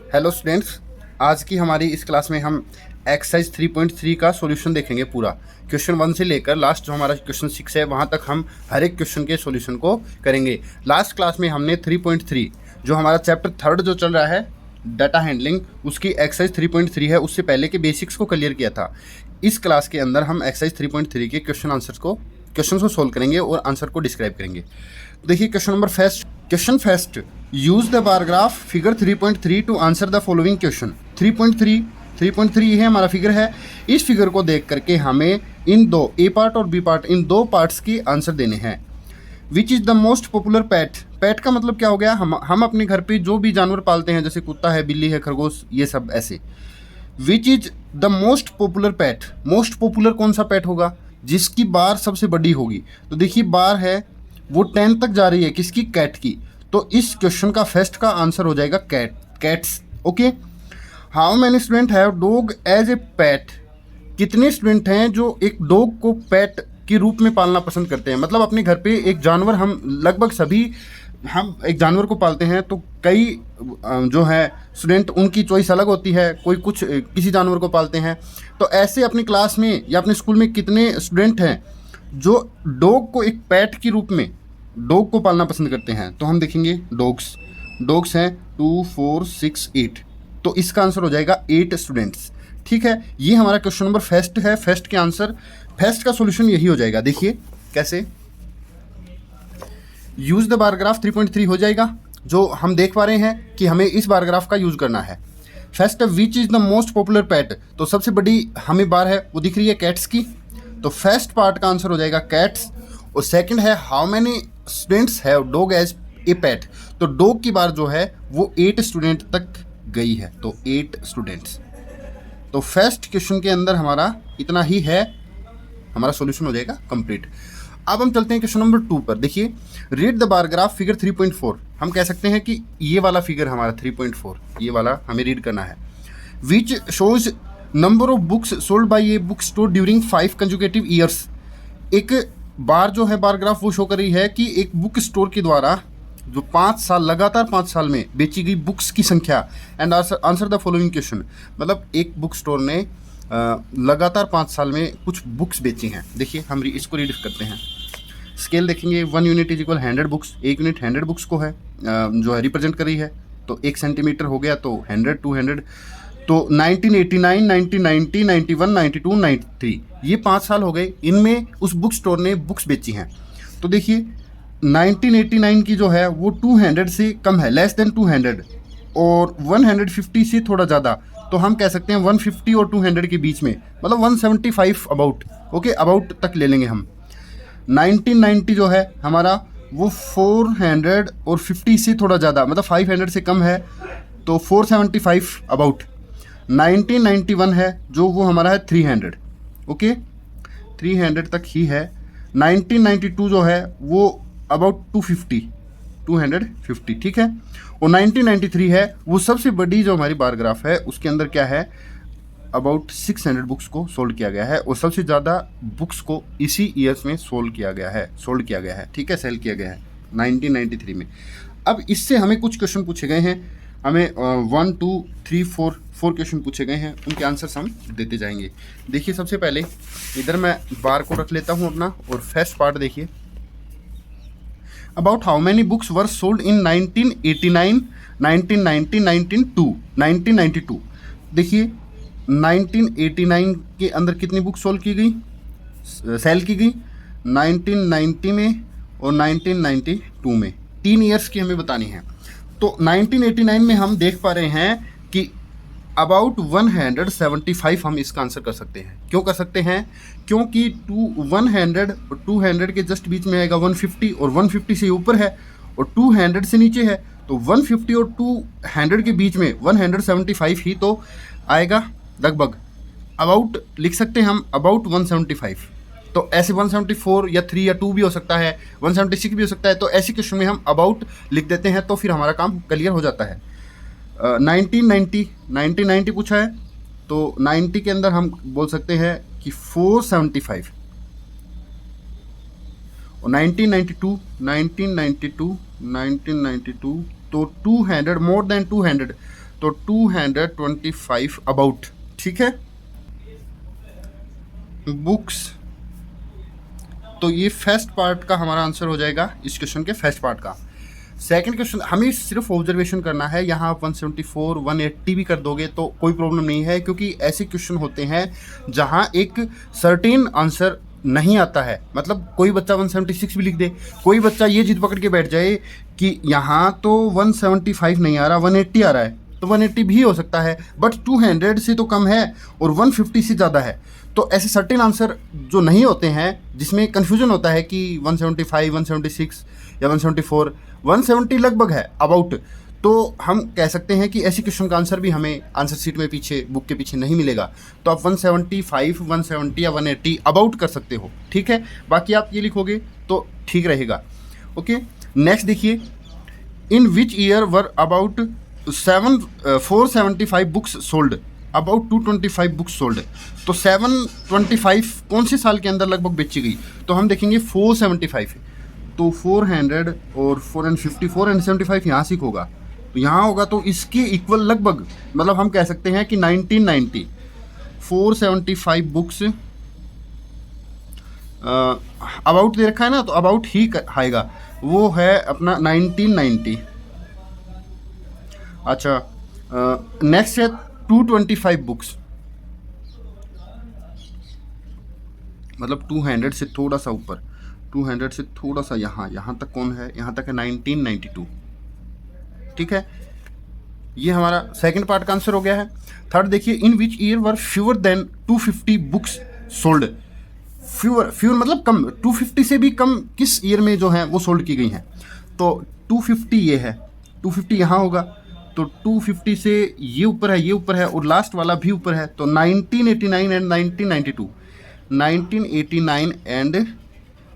Hello students, आज की हमारी इस क्लास में हम एक्सरसाइज 3.3 का सॉल्यूशन देखेंगे। पूरा क्वेश्चन 1 से लेकर लास्ट जो हमारा क्वेश्चन 6 है वहाँ तक हम हर एक क्वेश्चन के सॉल्यूशन को करेंगे। लास्ट क्लास में हमने 3.3 जो हमारा चैप्टर 3 जो चल रहा है डाटा हैंडलिंग, उसकी एक्सरसाइज 3.3 है, उससे पहले के बेसिक्स को क्लियर किया था। इस क्लास के अंदर हम एक्सरसाइज 3.3 के क्वेश्चन को सोल्व करेंगे और आंसर को डिस्क्राइब करेंगे। देखिए question first, use the bar graph figure 3.3 to answer the following question. 3.3 ये हमारा फिगर है। इस फिगर को देख करके हमें इन दो ए पार्ट और बी पार्ट, इन दो पार्ट्स की आंसर देने हैं। Which is the most popular pet. Pet का मतलब क्या हो गया, हम अपने घर पे जो भी जानवर पालते हैं, जैसे कुत्ता है, बिल्ली है, खरगोश, ये सब ऐसे। विच is the most popular pet, most popular कौन सा पेट होगा जिसकी बार सबसे बड़ी होगी। तो देखिए बार है वो 10 तक जा रही है, किसकी, कैट की। तो इस क्वेश्चन का फर्स्ट का आंसर हो जाएगा cats. Okay, how many student have dog as a pet. कितने स्टूडेंट हैं जो एक डॉग को पेट के रूप में पालना पसंद करते हैं। मतलब अपने घर पे एक जानवर, हम लगभग सभी हम एक जानवर को पालते हैं, तो कई जो है स्टूडेंट उनकी चॉइस अलग होती है, कोई कुछ किसी जानवर को पालते हैं। तो ऐसे अपनी क्लास में या अपने स्कूल में कितने स्टूडेंट हैं जो डॉग को एक पेट के रूप में डॉग को पालना पसंद करते हैं। तो हम देखेंगे डॉग्स हैं 2 4 6 8, तो इसका आंसर हो जाएगा 8 स्टूडेंट्स। ठीक है, ये हमारा क्वेश्चन नंबर फर्स्ट है। फर्स्ट का सॉल्यूशन यही हो जाएगा। देखिए कैसे, यूज द बार ग्राफ 3.3 हो जाएगा। जो हम देख पा रहे हैं कि हमें इस बार ग्राफ का यूज करना है। First, which is the most popular pet, तो सबसे बड़ी हमें बार है वो दिख रही है कैट्स की, तो फर्स्ट पार्ट का आंसर हो जाएगा कैट्स। और सेकंड है how many students have dog as a pet, तो डॉग की बार जो है वो 8 स्टूडेंट तक गई है, तो 8 स्टूडेंट्स। तो फर्स्ट क्वेश्चन के अंदर हमारा इतना ही है, हमारा सॉल्यूशन हो जाएगा कंप्लीट। अब हम चलते हैं क्वेश्चन नंबर 2 पर। देखिए, read the bar graph figure 3.4। हम कह सकते हैं कि ये वाला फिगर हमारा 3.4, ये वाला हमें रीड करना है। Which shows number of books sold by a book store during 5 conjugative years. एक बार जो है बार ग्राफ वो शो कर रही है कि एक बुक स्टोर के द्वारा जो 5 साल, लगातार 5 साल में बेची गई बुक्स की संख्या। And answer the following question, मतलब एक बुक स्टोर ने लगातार 5 साल में कुछ बुक्स बेची हैं। देखिए हम इसको रीड करते हैं। स्केल देखेंगे, 1 unit is equal 100 books, 1 unit 100 books को है जो है रिप्रेजेंट कर रही है। तो 1 सेंटीमीटर हो गया, तो 100, 200, तो 1989, 1990, 91, 92, 93, ये 5 साल हो गए। इनमें उस बुक स्टोर ने बुक्स बेची हैं। तो देखिए 1989 की जो है वो 200 से कम है, लेस देन 200, और 150 से थोड़ा ज़्यादा, तो हम कह सकते हैं 150 और 200 के बीच में, मतलब 175 अबाउट। ओके, अबाउट तक ले लेंगे हम। 1990 जो है हमारा वो 400 और 50 से थोड़ा ज़्यादा, मतलब 500 से कम है, तो 475 अबाउट। 1991 है जो वो हमारा है 300। ओके, 300 तक ही है। 1992 जो है वो अबाउट 250, ठीक है। और 1993 है वो सबसे बड़ी जो हमारी बार ग्राफ है, उसके अंदर क्या है, अबाउट 600 बुक्स को सोल्ड किया गया है, और सबसे ज़्यादा बुक्स को इसी ईयर्स में सोल्ड किया गया है, ठीक है, सेल किया गया है 1993 में। अब इससे हमें कुछ क्वेश्चन पूछे गए हैं, हमें 1 2 3 4 क्वेश्चन पूछे गए हैं, उनके आंसर्स हम देते जाएंगे। देखिए सबसे पहले इधर मैं बार को रख लेता हूँ अपना, और फर्स्ट पार्ट देखिए, about how many books were sold in 1989, 1990, 1992। देखिए 1989 के अंदर कितनी बुक सेल की गई, 1990 में और 1992 में, 3 ईयर्स की हमें बतानी है। तो 1989 में हम देख पा रहे हैं कि अबाउट 175 हम इसका आंसर कर सकते हैं। क्यों कर सकते हैं, क्योंकि 100 और 200 के जस्ट बीच में आएगा 150, और 150 से ऊपर है और 200 से नीचे है, तो 150 और 200 के बीच में 175 ही तो आएगा लगभग। अबाउट लिख सकते हैं हम, अबाउट 175। तो ऐसे 174 या 3 या 2 भी हो सकता है, 176 भी हो सकता है। तो ऐसे क्वेश्चन में हम अबाउट लिख देते हैं, तो फिर हमारा काम क्लियर हो जाता है। 1990 पूछा है, तो 90 के अंदर हम बोल सकते हैं कि 475, और 1992 तो 200, मोर देन 200, तो 225 अबाउट, ठीक है, बुक्स। तो ये फर्स्ट पार्ट का हमारा आंसर हो जाएगा इस क्वेश्चन के फर्स्ट पार्ट का। सेकंड क्वेश्चन हमें सिर्फ ऑब्जर्वेशन करना है, यहाँ आप 174 180 भी कर दोगे तो कोई प्रॉब्लम नहीं है, क्योंकि ऐसे क्वेश्चन होते हैं जहाँ एक सर्टेन आंसर नहीं आता है। मतलब कोई बच्चा 176 भी लिख दे, कोई बच्चा ये जिद पकड़ के बैठ जाए कि यहाँ तो 175 नहीं आ रहा 180 आ रहा है, तो 180 भी हो सकता है, बट 200 से तो कम है और 150 से ज़्यादा है। तो ऐसे सर्टेन आंसर जो नहीं होते हैं, जिसमें कन्फ्यूजन होता है कि 175 176 या 174 170 लगभग है अबाउट, तो हम कह सकते हैं कि ऐसी क्वेश्चन का आंसर भी हमें आंसर सीट में पीछे बुक के पीछे नहीं मिलेगा। तो आप 175 170 या 180 अबाउट कर सकते हो, ठीक है। बाकी आप ये लिखोगे तो ठीक रहेगा। ओके, नेक्स्ट देखिए, in which year were about 475 books sold, about 225 books sold. तो 725 कौन से साल के अंदर लगभग बेची गई, तो हम देखेंगे 475 है, तो 400 और 450 475 यहाँ से होगा, तो यहाँ होगा तो इसके इक्वल लगभग, मतलब हम कह सकते हैं कि 1990 475 बुक्स अबाउट दे रखा है ना, तो अबाउट ही आएगा, वो है अपना 1990। अच्छा, नेक्स्ट है 225 बुक्स, मतलब 200 से थोड़ा सा ऊपर, 200 से थोड़ा सा यहाँ तक कौन है, यहाँ तक है 1992, ठीक है। ये हमारा सेकंड पार्ट का आंसर हो गया है। थर्ड देखिए, in which year were fewer than 250 books sold. Fewer मतलब कम, 250 से भी कम किस ईयर में जो है वो सोल्ड की गई हैं। तो 250 ये है, 250 यहाँ होगा, तो 250 से ये ऊपर है, ये ऊपर है, और लास्ट वाला भी ऊपर है, तो 1989 एंड 1992, 1989 एंड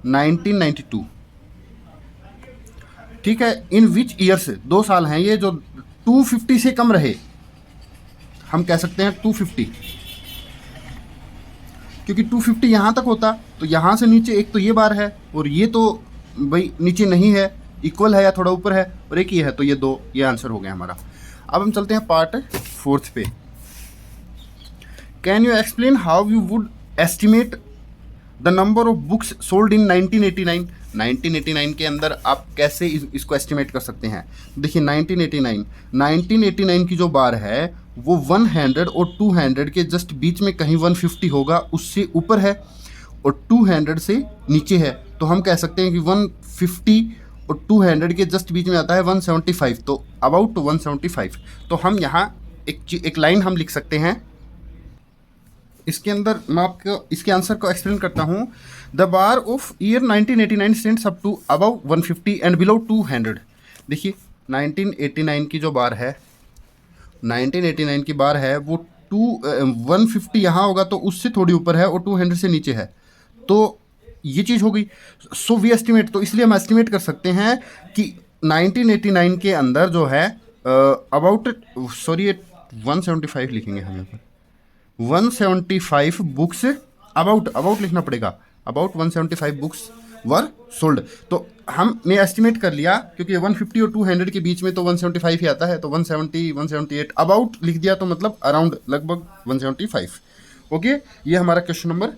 1992, ठीक है। इन विच ईयर्स, 2 साल हैं ये जो 250 से कम रहे, हम कह सकते हैं 250, क्योंकि 250 यहाँ तक होता तो यहाँ से नीचे एक तो ये बार है और ये तो भाई नीचे नहीं है, इक्वल है या थोड़ा ऊपर है, और एक ये है, तो ये 2, ये आंसर हो गया हमारा। अब हम चलते हैं पार्ट 4 पे। Can you explain how you would estimate the number of books sold in 1989। 1989 के अंदर आप कैसे इसको एस्टिमेट कर सकते हैं। देखिए 1989 की जो बार है वो 100 और 200 के जस्ट बीच में कहीं 150 होगा, उससे ऊपर है, और 200 से नीचे है, तो हम कह सकते हैं कि 150 और 200 के जस्ट बीच में आता है 175, तो अबाउट 175। तो हम यहाँ एक लाइन हम लिख सकते हैं, इसके अंदर मैं आपको इसके आंसर को एक्सप्लेन करता हूँ। The bar of year 1989 stands up to above 150 and below 200। देखिए 1989 की जो बार है, 1989 की बार है वो 150 यहाँ होगा, तो उससे थोड़ी ऊपर है, और 200 से नीचे है, तो ये चीज़ हो गई। सो वी एस्टिमेट, तो इसलिए हम एस्टिमेट कर सकते हैं कि 1989 के अंदर जो है अबाउट 175 लिखेंगे हम यहाँ पर, 175 बुक्स अबाउट लिखना पड़ेगा, अबाउट 175 बुक्स वर सोल्ड। तो हमने एस्टिमेट कर लिया, क्योंकि 150 और 200 के बीच में तो 175 ही आता है, तो 170 178 अबाउट लिख दिया, तो मतलब अराउंड लगभग 175। ओके, ये हमारा क्वेश्चन नंबर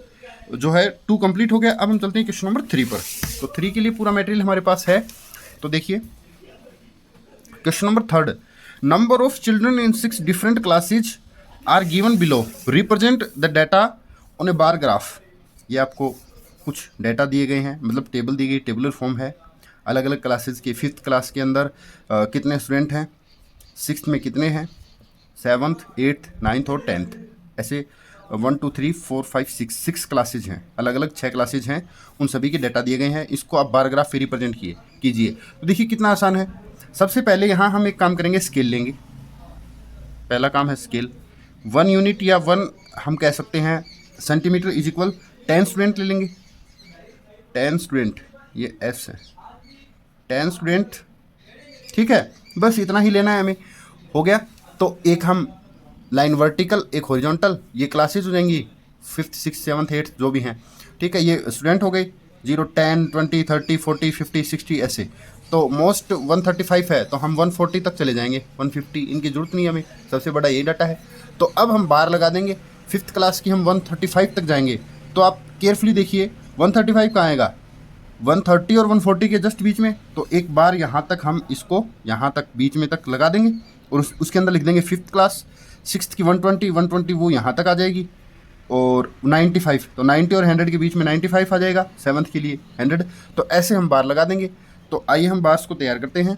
जो है 2 कंप्लीट हो गया। अब हम चलते हैं क्वेश्चन नंबर 3 पर। तो 3 के लिए पूरा मटेरियल हमारे पास है, तो देखिए question number 3, number of children in 6 different classes are given below, represent the data on a bar graph. ये आपको कुछ डाटा दिए गए हैं, मतलब टेबल दी गई, टेबुलर फॉर्म है, अलग अलग क्लासेस के। 5th क्लास के अंदर कितने स्टूडेंट हैं, 6th में कितने हैं, 7th 8th 9th और 10th, ऐसे 1 2 3 4 5 6 क्लासेज हैं, अलग अलग 6 क्लासेज हैं, उन सभी के डाटा दिए गए हैं। इसको आप बार ग्राफ पे रिप्रेजेंट कीजिए। तो देखिए कितना आसान है। सबसे पहले यहाँ हम एक काम करेंगे, स्केल लेंगे। पहला काम है स्केल, 1 यूनिट या 1 हम कह सकते हैं सेंटीमीटर इज इक्वल 10 स्टूडेंट ले लेंगे। 10 स्टूडेंट, ये एस है, 10 स्टूडेंट, ठीक है, बस इतना ही लेना है हमें, हो गया। तो एक हम लाइन वर्टिकल, एक हॉरिजॉन्टल, ये क्लासेज हो जाएंगी 5th 6th 7th 8th जो भी हैं, ठीक है, ये स्टूडेंट हो गए। 0 10 20 30 40 50 60 ऐसे। तो मोस्ट 135 है तो हम 140 तक चले जाएंगे, 150 इनकी ज़रूरत नहीं हमें, सबसे बड़ा यही डाटा है। तो अब हम बार लगा देंगे, 5th क्लास की हम 135 तक जाएंगे। तो आप केयरफुली देखिए 135 कहाँ आएगा, 130 और 140 के जस्ट बीच में। तो एक बार यहाँ तक हम इसको यहाँ तक बीच में तक लगा देंगे और उसके अंदर लिख देंगे 5th क्लास। 6th की 120 120 वो यहाँ तक आ जाएगी और 95 तो 90 और 100 के बीच में 95 आ जाएगा, 7th के लिए 100। तो ऐसे हम बार लगा देंगे। तो आइए हम बार्स को तैयार करते हैं।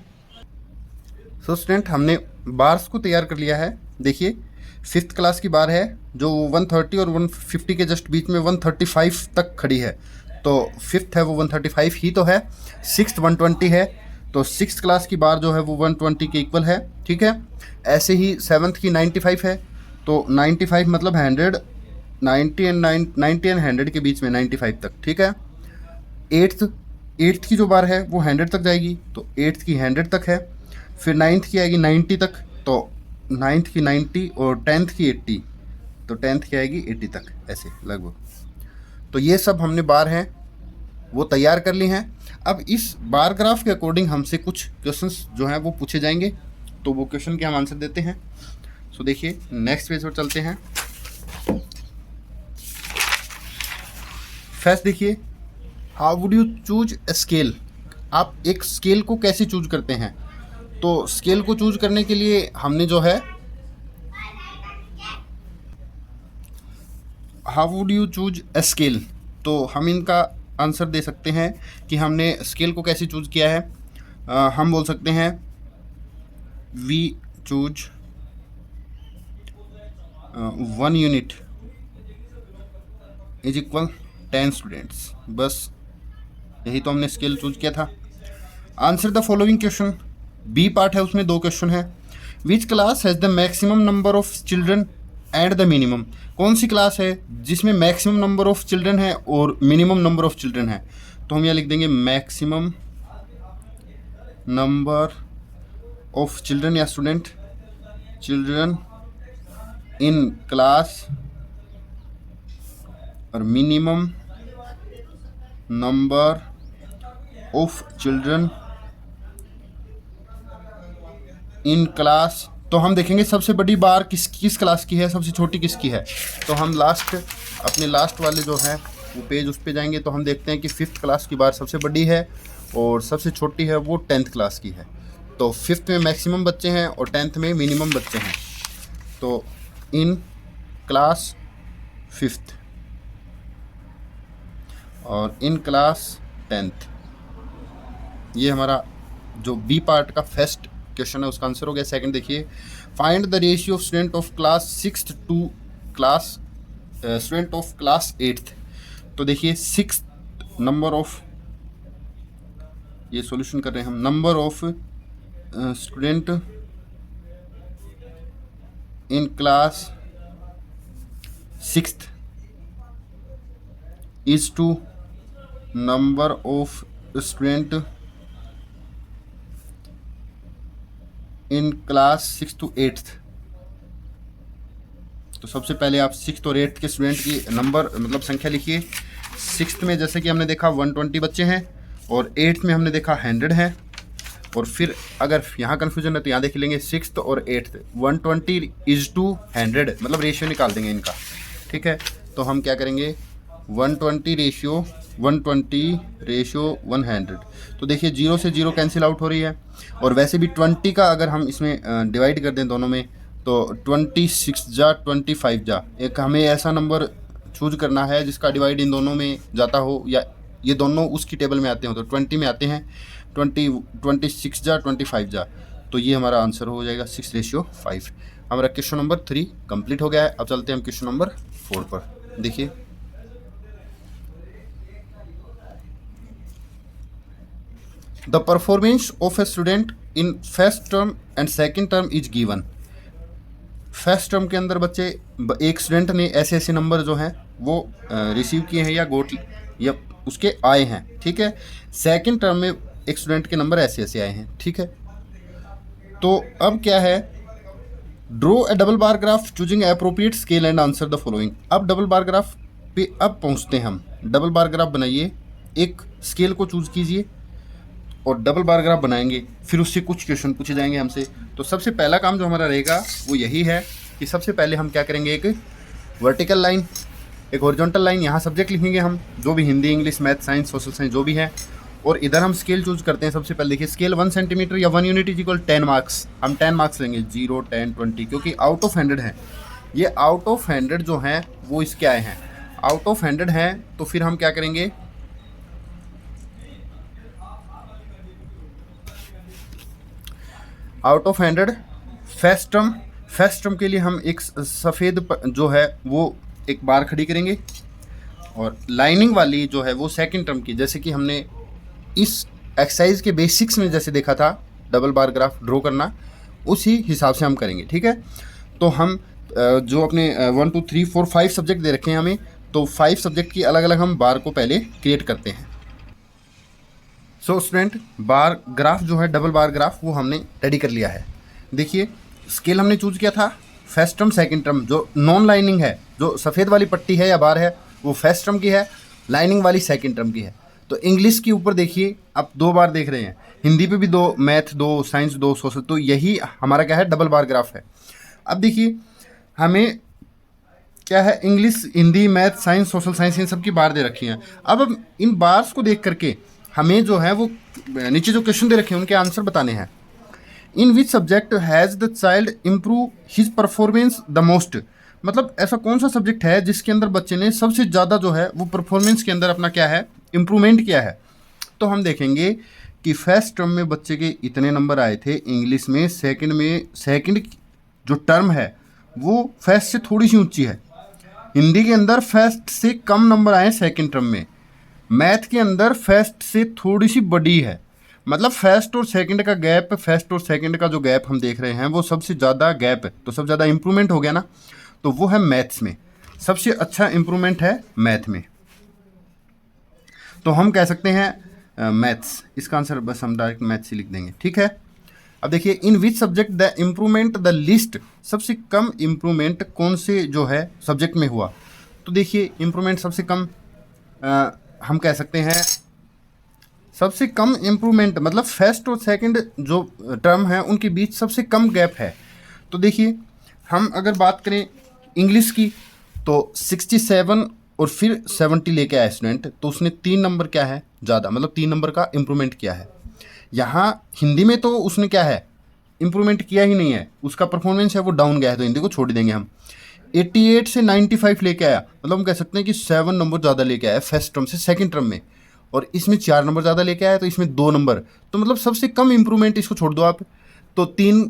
सो स्टूडेंट हमने बार्स को तैयार कर लिया है। देखिए 5th क्लास की बार है जो 130 और 150 के जस्ट बीच में 135 तक खड़ी है। तो 5th है वो 135 ही तो है, 6th 120 है, तो 6th क्लास की बार जो है वो 120 के इक्वल है, ठीक है। ऐसे ही 7th की 95 है, तो 95 मतलब 100, 90 एंड 100 के बीच में 95 तक, ठीक है। 8th की जो बार है वो 100 तक जाएगी, तो 8th की 100 तक है। फिर 9th की आएगी 90 तक, तो 9th की 90 और 10th की 80, तो 10th की आएगी 80 तक, ऐसे लगभग। तो ये सब हमने बार हैं वो तैयार कर ली हैं। अब इस बार ग्राफ के अकॉर्डिंग हमसे कुछ क्वेश्चंस जो हैं वो पूछे जाएंगे, तो वो क्वेश्चन के हम आंसर देते हैं। सो देखिए नेक्स्ट पेज पर चलते हैं। फर्स्ट देखिए, how would you choose a scale, आप एक स्केल को कैसे चूज करते हैं। तो स्केल को चूज करने के लिए हमने जो है how would you choose a scale, तो हम इनका आंसर दे सकते हैं कि हमने स्केल को कैसे चूज किया है। हम बोल सकते हैं we choose 1 unit is equal 10 students, बस यही तो हमने स्केल चूज किया था। Answer the following question, B part है उसमें 2 क्वेश्चन है। Which class has the maximum number of children and the minimum, कौन सी क्लास है जिसमें मैक्सिमम नंबर ऑफ चिल्ड्रन है और मिनिमम नंबर ऑफ चिल्ड्रन है। तो हम यहाँ लिख देंगे मैक्सिमम नंबर ऑफ चिल्ड्रन या स्टूडेंट, चिल्ड्रन इन क्लास और minimum number of children in class. तो हम देखेंगे सबसे बड़ी बार किस क्लास की है, सबसे छोटी किसकी है। तो हम अपने लास्ट वाले जो है वो पेज उस पे जाएंगे, तो हम देखते हैं कि 5th क्लास की बार सबसे बड़ी है और सबसे छोटी है वो 10th क्लास की है। तो 5th में मैक्सिमम बच्चे हैं और 10th में मिनिमम बच्चे हैं। तो इन क्लास 5th और इन क्लास 10th, ये हमारा जो बी पार्ट का फर्स्ट क्वेश्चन है उसका आंसर हो गया। सेकंड देखिए, find the ratio of student of class 6th to class student of class 8th। तो देखिए 6th नंबर ऑफ, ये सॉल्यूशन कर रहे हैं हम, number of student in class 6th is to number of student in class 6th to 8th। तो सबसे पहले आप 6th और 8th के स्टूडेंट की नंबर मतलब संख्या लिखिए। 6th में जैसे कि हमने देखा 120 बच्चे हैं और 8th में हमने देखा 100 है। और फिर अगर यहाँ कन्फ्यूजन है तो यहाँ देख लेंगे 6th और 8th 120 इज टू 100, मतलब रेशियो निकाल देंगे इनका, ठीक है। तो हम क्या करेंगे 120 रेशियो 100। तो देखिए 0 से 0 कैंसिल आउट हो रही है, और वैसे भी 20 का अगर हम इसमें डिवाइड कर दें दोनों में तो 26 जा 25 जा, एक हमें ऐसा नंबर चूज करना है जिसका डिवाइड इन दोनों में जाता हो या ये दोनों उसकी टेबल में आते हो। तो 20 में आते हैं 26 जा 25 जा, तो ये हमारा आंसर हो जाएगा 6:5। हमारा क्वेश्चन नंबर 3 कंप्लीट हो गया है। अब चलते हैं हम क्वेश्चन नंबर 4 पर। देखिए the performance of a student in first term and second term is given. First term के अंदर बच्चे एक स्टूडेंट ने ऐसे ऐसे नंबर जो हैं वो रिसीव किए हैं या उसके आए हैं, ठीक है। सेकेंड टर्म में एक स्टूडेंट के नंबर ऐसे ऐसे आए हैं, ठीक है। तो अब क्या है, draw a double bar graph choosing appropriate scale and answer the following. अब डबल बार ग्राफ पे अब पहुंचते हैं हम। डबल बार ग्राफ बनाइए एक स्केल को चूज़ कीजिए और डबल बार ग्राफ बनाएंगे, फिर उससे कुछ क्वेश्चन पूछे जाएंगे हमसे। तो सबसे पहला काम जो हमारा रहेगा वो यही है कि सबसे पहले हम क्या करेंगे, एक वर्टिकल लाइन, एक हॉरिजॉन्टल लाइन, यहाँ सब्जेक्ट लिखेंगे हम जो भी Hindi, English, math, science, social science जो भी है, और इधर हम स्केल चूज करते हैं। सबसे पहले देखिए स्केल 1 सेंटीमीटर या 1 यूनिट इज इक्वल 10 मार्क्स। हम 10 मार्क्स लेंगे, 0, 10, 20, क्योंकि आउट ऑफ 100 है। ये आउट ऑफ 100 जो हैं वो इसके आए हैं, आउट ऑफ 100 हैं। तो फिर हम क्या करेंगे, आउट ऑफ 100 फर्स्ट टर्म के लिए हम एक सफ़ेद जो है वो एक बार खड़ी करेंगे, और लाइनिंग वाली जो है वो सेकंड टर्म की, जैसे कि हमने इस एक्सरसाइज के बेसिक्स में जैसे देखा था डबल बार ग्राफ ड्रॉ करना, उसी हिसाब से हम करेंगे। ठीक है, तो हम जो अपने 1 2 3 4 5 सब्जेक्ट दे रखे हैं हमें, तो 5 सब्जेक्ट की अलग अलग हम बार को पहले क्रिएट करते हैं। सो स्टूडेंट, बार ग्राफ जो है डबल बार ग्राफ वो हमने रेडी कर लिया है। देखिए स्केल हमने चूज किया था फर्स्ट टर्म सेकंड टर्म, जो नॉन लाइनिंग है, जो सफ़ेद वाली पट्टी है या बार है, वो फर्स्ट टर्म की है, लाइनिंग वाली सेकंड टर्म की है। तो इंग्लिश के ऊपर देखिए आप 2 बार देख रहे हैं, हिंदी पे भी 2, मैथ 2, साइंस 2, सोशल, तो यही हमारा क्या है, डबल बार ग्राफ है। अब देखिए हमें क्या है, English, Hindi, math, science, social science, इन सब की बार दे रखी हैं। अब हम इन बार्स को देख करके हमें जो है वो नीचे जो क्वेश्चन दे रखे हैं उनके आंसर बताने हैं। In which subject has the child improve his performance the most, मतलब ऐसा कौन सा सब्जेक्ट है जिसके अंदर बच्चे ने सबसे ज़्यादा जो है वो परफॉर्मेंस के अंदर अपना क्या है, इम्प्रूवमेंट किया है। तो हम देखेंगे कि फर्स्ट टर्म में बच्चे के इतने नंबर आए थे इंग्लिश में, सेकंड जो टर्म है वो फर्स्ट से थोड़ी सी ऊंची है, हिंदी के अंदर फर्स्ट से कम नंबर आए सेकंड टर्म में, मैथ के अंदर फर्स्ट से थोड़ी सी बड़ी है। मतलब फर्स्ट और सेकंड का गैप, फर्स्ट और सेकंड का जो गैप हम देख रहे हैं वो सबसे ज़्यादा गैप है, तो सबसे ज़्यादा इम्प्रूवमेंट हो गया ना, तो वो है मैथ्स में, सबसे अच्छा इम्प्रूवमेंट है मैथ में। तो हम कह सकते हैं मैथ्स, इसका आंसर बस हम डायरेक्ट मैथ्स ही लिख देंगे। ठीक है, अब देखिए in which subject the improvement the list, सबसे कम इम्प्रूवमेंट कौन से जो है सब्जेक्ट में हुआ। तो देखिए इम्प्रूवमेंट सबसे कम हम कह सकते हैं, सबसे कम इम्प्रूवमेंट मतलब फर्स्ट और सेकंड जो टर्म है उनके बीच सबसे कम गैप है। तो देखिए हम अगर बात करें इंग्लिश की, तो 67 और फिर 70 लेके आया स्टूडेंट, तो उसने 3 नंबर क्या है ज़्यादा, मतलब 3 नंबर का इम्प्रूवमेंट किया है। यहाँ हिंदी में तो उसने क्या है, इम्प्रूवमेंट किया ही नहीं है, उसका परफॉर्मेंस है वो डाउन गया है, तो हिंदी को छोड़ देंगे हम। 88 से 95 लेके आया, मतलब हम कह सकते हैं कि 7 नंबर ज़्यादा लेके आया फर्स्ट टर्म से सेकंड टर्म में, और इसमें 4 नंबर ज़्यादा लेके आया, तो इसमें 2 नंबर, तो मतलब सबसे कम इम्प्रूवमेंट, इसको छोड़ दो आप, तो 3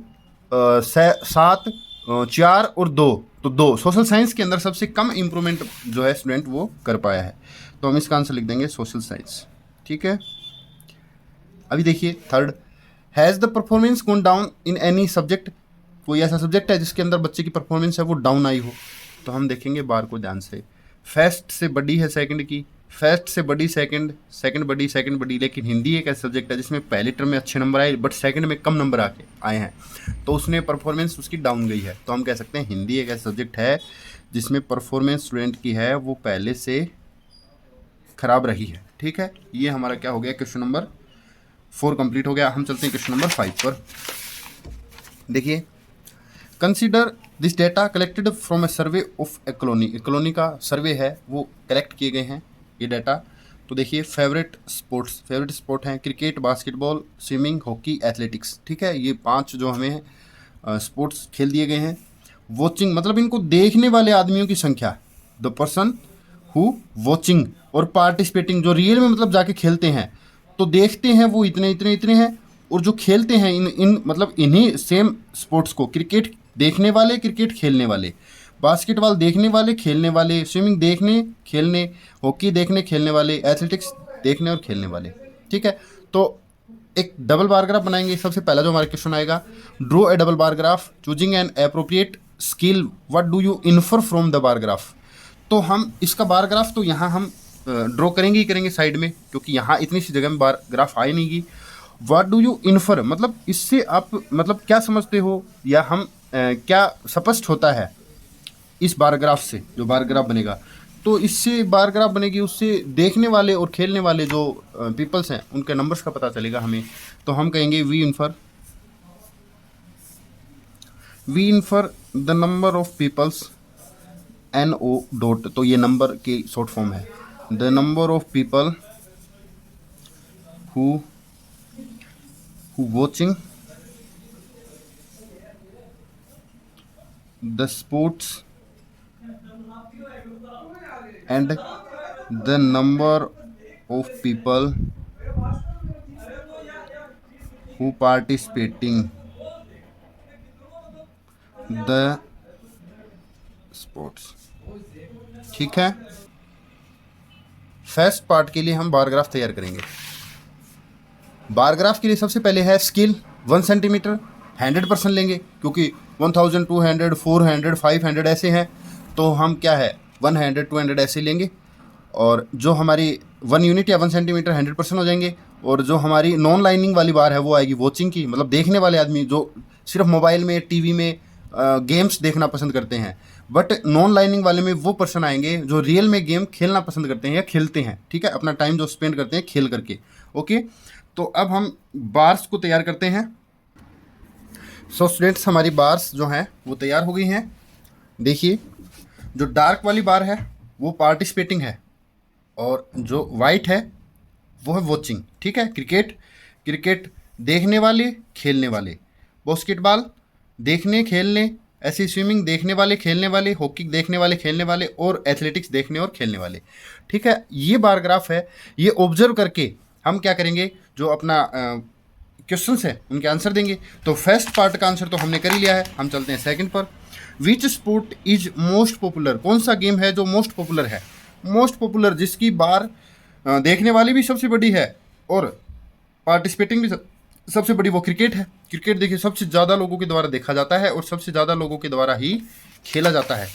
7 4 और 2, तो 2 सोशल साइंस के अंदर सबसे कम इम्प्रूवमेंट जो है स्टूडेंट वो कर पाया है, तो हम इसका आंसर लिख देंगे सोशल साइंस। ठीक है, अभी देखिए third, has the performance gone down in any subject, कोई ऐसा सब्जेक्ट है जिसके अंदर बच्चे की परफॉर्मेंस है वो डाउन आई हो। तो हम देखेंगे बार को ध्यान से, फर्स्ट से बड़ी है सेकंड की, फर्स्ट से बड़ी सेकंड, सेकंड बड़ी, लेकिन हिंदी एक ऐसा सब्जेक्ट है जिसमें पहले टर्म में अच्छे नंबर आए बट सेकंड में कम नंबर आए हैं, तो उसने परफॉर्मेंस उसकी डाउन गई है। तो हम कह सकते हैं हिंदी एक ऐसा सब्जेक्ट है जिसमें परफॉर्मेंस स्टूडेंट की है वो पहले से ख़राब रही है। ठीक है, ये हमारा क्या हो गया, क्वेश्चन नंबर 4 कंप्लीट हो गया। हम चलते हैं क्वेश्चन नंबर 5 पर। देखिए, consider this data collected from A survey of A colony, एक कॉलोनी का सर्वे है वो कलेक्ट किए गए हैं ये डाटा। तो देखिए फेवरेट स्पोर्ट हैं cricket, basketball, swimming, hockey, athletics. ठीक है, ये 5 जो हमें स्पोर्ट्स खेल दिए गए हैं। वॉचिंग मतलब इनको देखने वाले आदमियों की संख्या, द पर्सन हु वॉचिंग, और पार्टिसिपेटिंग जो रियल में मतलब जाके खेलते हैं, तो देखते हैं वो इतने हैं, और जो खेलते हैं इन मतलब इन्हीं सेम स्पोर्ट्स को, क्रिकेट देखने वाले, क्रिकेट खेलने वाले, बास्केटबॉल देखने वाले, खेलने वाले, स्विमिंग देखने खेलने, हॉकी देखने खेलने वाले, एथलेटिक्स देखने और खेलने वाले। ठीक है, तो एक डबल बार ग्राफ बनाएंगे। सबसे पहला जो हमारा क्वेश्चन आएगा, draw a double bar graph choosing an appropriate scale, what do you infer from the bar graph. तो हम इसका बार ग्राफ तो यहाँ हम ड्रॉ करेंगे ही करेंगे साइड में, क्योंकि यहाँ इतनी सी जगह में बार ग्राफ आए नहीं गी। व्हाट डू यू इन्फर मतलब इससे आप मतलब क्या समझते हो, या हम क्या स्पष्ट होता है इस बार ग्राफ से, जो बार ग्राफ बनेगा। तो इससे बार ग्राफ बनेगी, उससे देखने वाले और खेलने वाले जो पीपल्स हैं उनके नंबर्स का पता चलेगा हमें। तो हम कहेंगे we infer the number of peoples, NO dot, तो ये नंबर की शॉर्ट फॉर्म है, the number of people who watching the sports and the number of people who participating the sports। ठीक है, फर्स्ट पार्ट के लिए हम बार ग्राफ तैयार करेंगे। बार ग्राफ के लिए सबसे पहले है स्केल 1 सेंटीमीटर, 100% लेंगे क्योंकि 1000, 200, 400, 500 ऐसे हैं, तो हम क्या है 100, 200 ऐसे लेंगे। और जो हमारी 1 यूनिट या 1 सेंटीमीटर 100% हो जाएंगे। और जो हमारी नॉन लाइनिंग वाली बार है वो आएगी वॉचिंग की, मतलब देखने वाले आदमी जो सिर्फ मोबाइल में, टीवी में गेम्स देखना पसंद करते हैं। बट नॉन लाइनिंग वाले में वो पर्सन आएंगे जो रियल में गेम खेलना पसंद करते हैं या खेलते हैं, ठीक है, अपना टाइम जो स्पेंड करते हैं खेल करके। ओके, तो अब हम बार्स को तैयार करते हैं। सो स्टूडेंट्स, हमारी बार्स जो हैं वो तैयार हो गई हैं। देखिए, जो डार्क वाली बार है वो पार्टिसिपेटिंग है और जो वाइट है वो है वॉचिंग। ठीक है, क्रिकेट देखने वाले खेलने वाले, बास्केटबॉल देखने खेलने, ऐसे स्विमिंग देखने वाले खेलने वाले, हॉकी देखने वाले खेलने वाले, और एथलेटिक्स देखने और खेलने वाले। ठीक है, ये बार ग्राफ है। ये ऑब्जर्व करके हम क्या करेंगे, जो अपना क्वेश्चंस है उनके आंसर देंगे। तो फर्स्ट पार्ट का आंसर तो हमने कर ही लिया है, हम चलते हैं सेकंड पर। Which sport is most popular, कौन सा गेम है जो मोस्ट पॉपुलर है। मोस्ट पॉपुलर जिसकी बार देखने वाली भी सबसे बड़ी है और पार्टिसिपेटिंग भी सबसे बड़ी, वो क्रिकेट है। क्रिकेट देखिए सबसे ज़्यादा लोगों के द्वारा देखा जाता है और सबसे ज़्यादा लोगों के द्वारा ही खेला जाता है।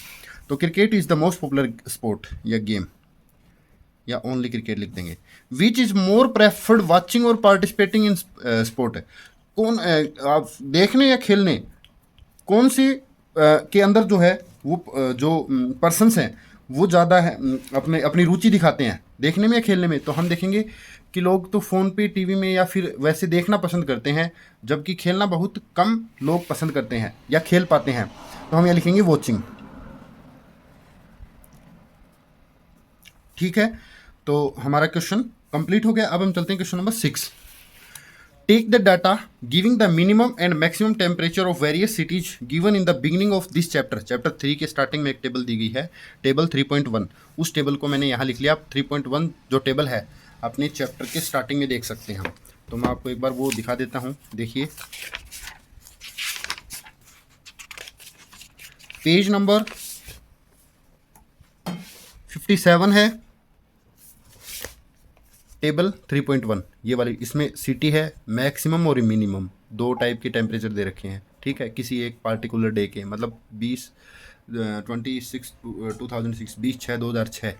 तो cricket is the most popular sport या गेम, या ओनली क्रिकेट लिख देंगे। Which is more preferred watching और पार्टिसिपेटिंग इन स्पोर्ट, कौन आप देखने या खेलने, कौन से के अंदर जो है वो जो पर्सन्स हैं वो ज़्यादा है अपनी रुचि दिखाते हैं देखने में या खेलने में। तो हम देखेंगे कि लोग तो फ़ोन पे, टीवी में या फिर वैसे देखना पसंद करते हैं, जबकि खेलना बहुत कम लोग पसंद करते हैं या खेल पाते हैं। तो हम यहाँ लिखेंगे वॉचिंग। ठीक है, तो हमारा क्वेश्चन कंप्लीट हो गया। अब हम चलते हैं question number 6। Take the data giving the minimum and maximum temperature of various cities given in the beginning of this chapter. Chapter 3 के स्टार्टिंग में एक टेबल दी गई है, टेबल 3.1। उस टेबल को मैंने यहाँ लिख लिया। 3.1 जो टेबल है अपने चैप्टर के स्टार्टिंग में देख सकते हैं हम। तो मैं आपको एक बार वो दिखा देता हूँ। देखिए, पेज नंबर 57 है, टेबल 3.1 ये वाली। इसमें सिटी है, मैक्सिमम और मिनिमम, दो टाइप के टेम्परेचर दे रखे हैं। ठीक है, किसी एक पार्टिकुलर डे के, मतलब 20/6/2006,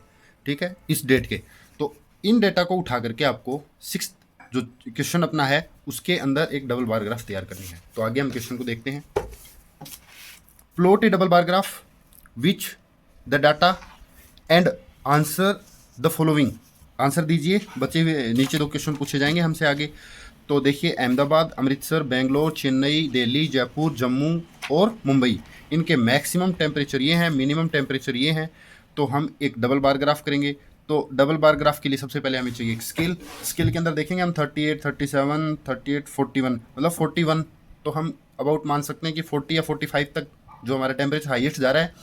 ठीक है, इस डेट के। तो इन डेटा को उठा करके आपको 6th जो क्वेश्चन अपना है उसके अंदर एक डबल बार ग्राफ तैयार करनी है। तो आगे हम क्वेश्चन को देखते हैं। Plot A double bar graph which the data and answer the following. Answer दीजिए, बचे हुए नीचे 2 क्वेश्चन पूछे जाएंगे हमसे आगे। तो देखिए, अहमदाबाद, अमृतसर, बेंगलोर, चेन्नई, दिल्ली, जयपुर, जम्मू और मुंबई, इनके मैक्सिमम टेम्परेचर ये हैं, मिनिमम टेम्परेचर ये हैं। तो हम एक डबल बार ग्राफ करेंगे। तो डबल बार ग्राफ के लिए सबसे पहले हमें चाहिए एक स्केल। स्केल के अंदर देखेंगे हम 38, 37, 38, 41, मतलब 41 तो हम अबाउट मान सकते हैं कि 40 या 45 तक जो हमारा टेम्परेचर हाईएस्ट जा रहा है,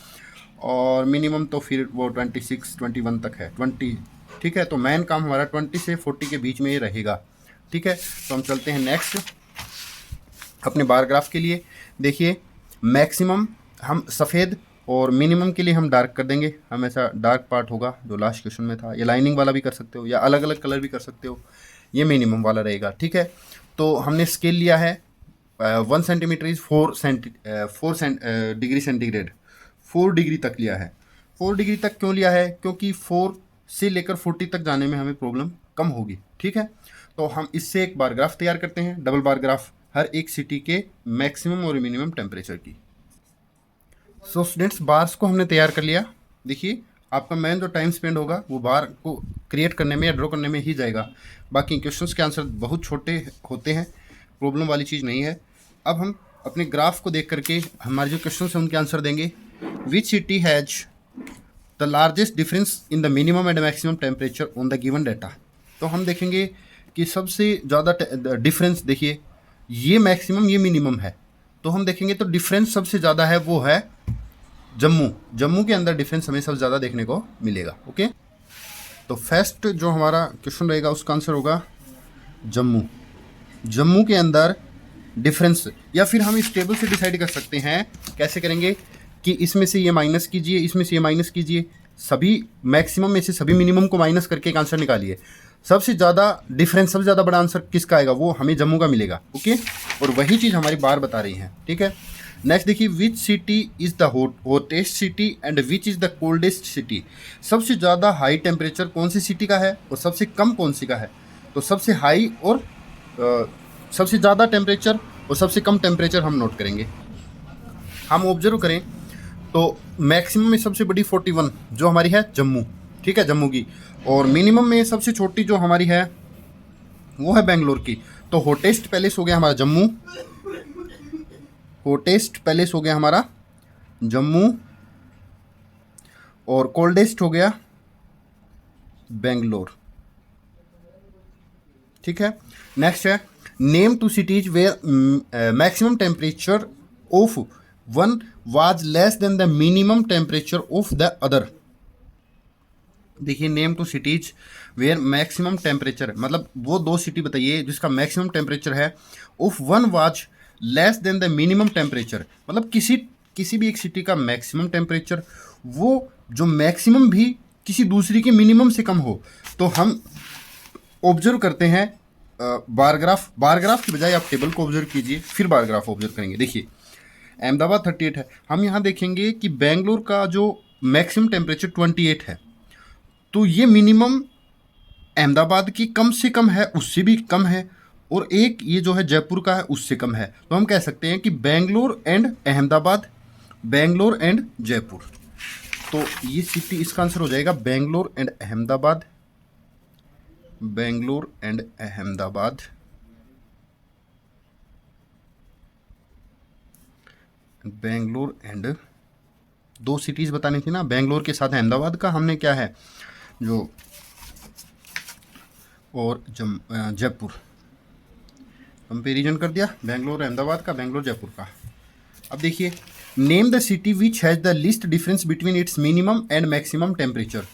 और मिनिमम तो फिर वो 26, 21 तक है, 20। ठीक है, तो मेन काम हमारा 20 से 40 के बीच में ही रहेगा। ठीक है, तो हम चलते हैं नेक्स्ट अपने बार ग्राफ के लिए। देखिए, मैक्सिमम हम सफ़ेद और मिनिमम के लिए हम डार्क कर देंगे। हम ऐसा डार्क पार्ट होगा जो लास्ट क्वेश्चन में था, या लाइनिंग वाला भी कर सकते हो या अलग अलग कलर भी कर सकते हो, ये मिनिमम वाला रहेगा। ठीक है, तो हमने स्केल लिया है 1 centimetre is 4 degree centigrade, 4 degree तक लिया है। 4 डिग्री तक क्यों लिया है, क्योंकि 4 से लेकर 40 तक जाने में हमें प्रॉब्लम कम होगी। ठीक है, तो हम इससे एक बार ग्राफ तैयार करते हैं, डबल बार ग्राफ हर एक सिटी के मैक्सिमम और मिनिमम टेम्परेचर की। सो स्टूडेंट्स, बार्स को हमने तैयार कर लिया। देखिए, आपका मेन जो टाइम स्पेंड होगा वो बार को क्रिएट करने में या ड्रॉ करने में ही जाएगा। बाकी क्वेश्चंस के आंसर बहुत छोटे होते हैं, प्रॉब्लम वाली चीज़ नहीं है। अब हम अपने ग्राफ को देख करके हमारे जो क्वेश्चंस हैं उनके आंसर देंगे। Which city has the largest difference in the minimum and maximum temperature on the given data. तो हम देखेंगे कि सबसे ज़्यादा डिफरेंस, देखिए ये मैक्सिमम ये मिनिमम है, तो हम देखेंगे तो डिफरेंस सबसे ज़्यादा है वो है जम्मू। जम्मू के अंदर डिफरेंस हमें सबसे ज़्यादा देखने को मिलेगा। ओके, तो फर्स्ट जो हमारा क्वेश्चन रहेगा उसका आंसर होगा जम्मू। जम्मू के अंदर डिफरेंस, या फिर हम इस टेबल से डिसाइड कर सकते हैं। कैसे करेंगे कि इसमें से ये माइनस कीजिए, इसमें से ये माइनस कीजिए, सभी मैक्सिमम में से सभी मिनिमम को माइनस करके एक आंसर निकालिए। सबसे ज़्यादा डिफरेंस, सबसे ज़्यादा बड़ा आंसर किसका आएगा वो हमें जम्मू का मिलेगा। ओके, और वही चीज़ हमारी बार बता रही है। ठीक है, नेक्स्ट देखिए, which city is the hottest city and which is the coldest city. सबसे ज़्यादा हाई टेम्परेचर कौन सी सिटी का है और सबसे कम कौन सी का है। तो सबसे हाई और सबसे ज़्यादा टेम्परेचर और सबसे कम टेम्परेचर हम नोट करेंगे। हम ऑब्जर्व करें तो मैक्सिमम में सबसे बड़ी 41 जो हमारी है जम्मू, ठीक है, जम्मू की, और मिनिमम में सबसे छोटी जो हमारी है वो है बेंगलोर की। तो हॉटेस्ट पैलेस हो गया हमारा जम्मू, हॉटेस्ट पैलेस हो गया हमारा जम्मू, और कोल्डेस्ट हो गया बेंगलोर। ठीक है, नेक्स्ट है, name two cities where maximum temperature of one was less than the minimum temperature of the other. देखिए, name two cities where maximum temperature, मतलब वो दो सिटी बताइए जिसका मैक्सिमम टेम्परेचर है of one was less than the minimum temperature, मतलब किसी भी एक सिटी का मैक्सिमम टेम्परेचर वो जो मैक्सिमम भी किसी दूसरी के मिनिमम से कम हो। तो हम ऑब्जर्व करते हैं बारग्राफ की बजाय आप टेबल को ऑब्जर्व कीजिए, फिर बारग्राफ ऑब्जर्व करेंगे। देखिए, अहमदाबाद 38 है, हम यहाँ देखेंगे कि बेंगलोर का जो मैक्सिमम टेम्परेचर 28 है, तो ये मिनिमम अहमदाबाद की कम से कम है, उससे भी कम है, और एक ये जो है जयपुर का है उससे कम है। तो हम कह सकते हैं कि बेंगलोर एंड अहमदाबाद, बेंगलोर एंड जयपुर। तो ये सिटी, इसका आंसर हो जाएगा Bangalore and Ahmedabad, Bangalore and Ahmedabad. Bangalore and दो सिटीज़ बतानी थी ना, बेंगलोर के साथ अहमदाबाद का हमने क्या है जो, और जयपुर कंपेरिजन कर दिया, बेंगलोर अहमदाबाद का, बेंगलोर जयपुर का। अब देखिए, name the city which has the least difference between its minimum and maximum temperature.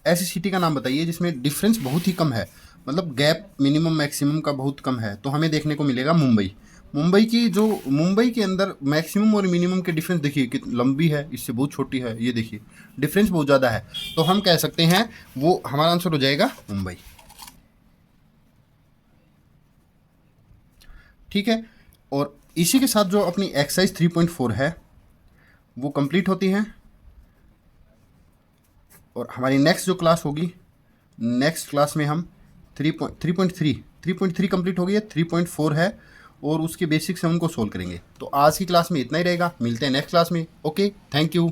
ऐसी सिटी का नाम बताइए जिसमें डिफरेंस बहुत ही कम है, मतलब गैप मिनिमम मैक्सिमम का बहुत कम है। तो हमें देखने को मिलेगा मुंबई। मुंबई के अंदर मैक्सिमम और मिनिमम के डिफरेंस देखिए कितनी लंबी है, इससे बहुत छोटी है, ये देखिए डिफरेंस बहुत ज़्यादा है। तो हम कह सकते हैं वो हमारा आंसर हो जाएगा मुंबई। ठीक है, और इसी के साथ जो अपनी एक्सरसाइज 3.4 है वो कंप्लीट होती है, और हमारी नेक्स्ट जो क्लास होगी, नेक्स्ट क्लास में हम 3.3 कंप्लीट हो गई है, 3.4 है, और उसके बेसिक्स हम उनको सोल्व करेंगे। तो आज की क्लास में इतना ही रहेगा, मिलते हैं नेक्स्ट क्लास में। Okay, thank you.